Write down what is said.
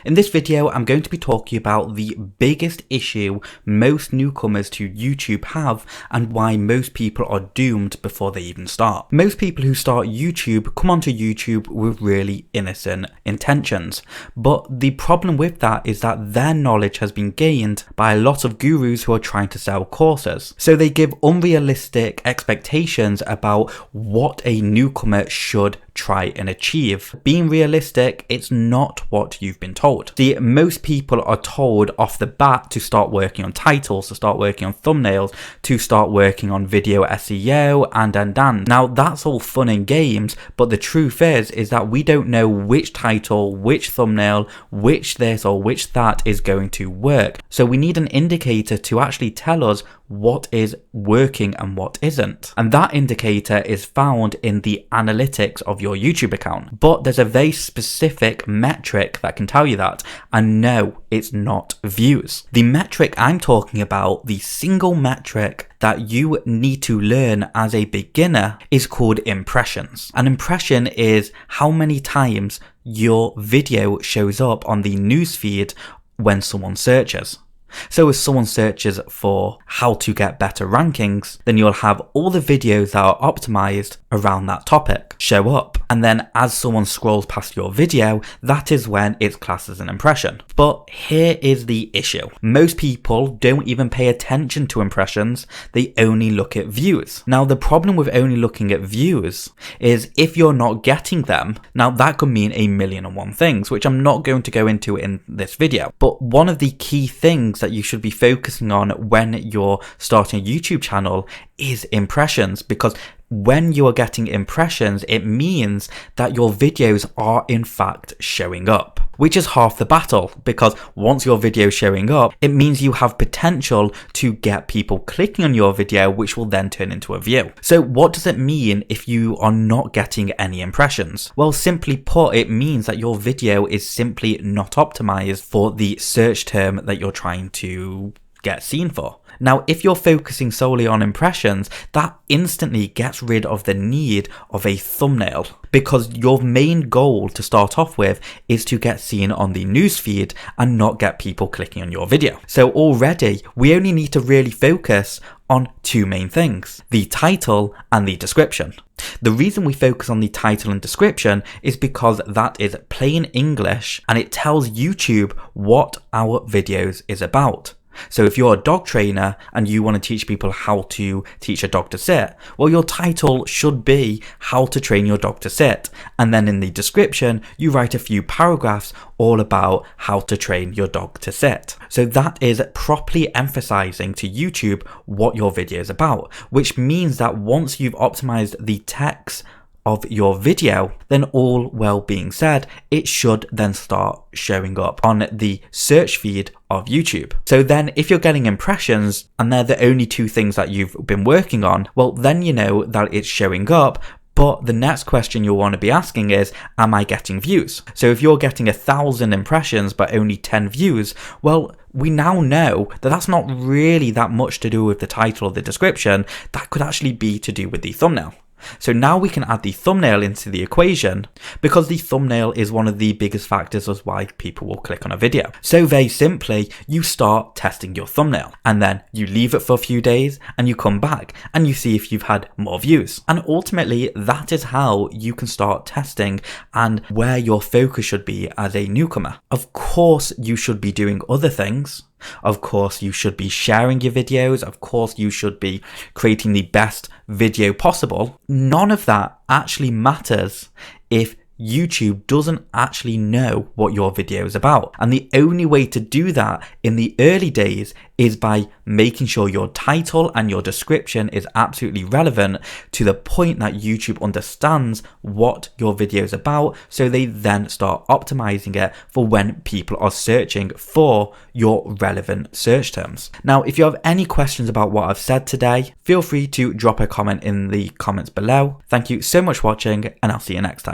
In this video, I'm going to be talking about the biggest issue most newcomers to YouTube have and why most people are doomed before they even start. Most people who start YouTube come onto YouTube with really innocent intentions, but the problem with that is that their knowledge has been gained by a lot of gurus who are trying to sell courses. So they give unrealistic expectations about what a newcomer should try and achieve. Being realistic, it's not what you've been told. See, most people are told off the bat to start working on titles, to start working on thumbnails, to start working on video SEO and. Now that's all fun and games, but the truth is that we don't know which title, which thumbnail, which this or which that is going to work. So we need an indicator to actually tell us what is working and what isn't. And that indicator is found in the analytics of your YouTube account. But there's a very specific metric that can tell you that. And no, it's not views. The metric I'm talking about, the single metric that you need to learn as a beginner, is called impressions. An impression is how many times your video shows up on the newsfeed when someone searches. So if someone searches for how to get better rankings, then you'll have all the videos that are optimized around that topic show up. And then as someone scrolls past your video, that is when it's classed as an impression. But here is the issue. Most people don't even pay attention to impressions, they only look at views. Now the problem with only looking at views is if you're not getting them, now that could mean 1,000,001 things, which I'm not going to go into in this video. But one of the key things that you should be focusing on when you're starting a YouTube channel is impressions, because when you are getting impressions, it means that your videos are in fact showing up, which is half the battle, because once your video is showing up, it means you have potential to get people clicking on your video, which will then turn into a view. So what does it mean if you are not getting any impressions? Well, simply put, it means that your video is simply not optimized for the search term that you're trying to get seen for. Now, if you're focusing solely on impressions, that instantly gets rid of the need of a thumbnail, because your main goal to start off with is to get seen on the newsfeed and not get people clicking on your video. So already we only need to really focus on two main things: the title and the description. The reason we focus on the title and description is because that is plain English and it tells YouTube what our videos is about. So if you're a dog trainer and you want to teach people how to teach a dog to sit, well, your title should be how to train your dog to sit. And then in the description, you write a few paragraphs all about how to train your dog to sit. So that is properly emphasizing to YouTube what your video is about, which means that once you've optimized the text of your video, then all well being said, it should then start showing up on the search feed of YouTube. So then if you're getting impressions and they're the only two things that you've been working on, well, then you know that it's showing up. But the next question you'll want to be asking is, am I getting views? So if you're getting 1,000 impressions but only 10 views, well, we now know that that's not really that much to do with the title or the description. That could actually be to do with the thumbnail. So now we can add the thumbnail into the equation, because the thumbnail is one of the biggest factors as why people will click on a video. So very simply, you start testing your thumbnail and then you leave it for a few days and you come back and you see if you've had more views. And ultimately, that is how you can start testing and where your focus should be as a newcomer. Of course, you should be doing other things. Of course, you should be sharing your videos. Of course, you should be creating the best video possible. None of that actually matters if YouTube doesn't actually know what your video is about. And the only way to do that in the early days is by making sure your title and your description is absolutely relevant to the point that YouTube understands what your video is about, so they then start optimizing it for when people are searching for your relevant search terms. Now, if you have any questions about what I've said today, feel free to drop a comment in the comments below. Thank you so much for watching, and I'll see you next time.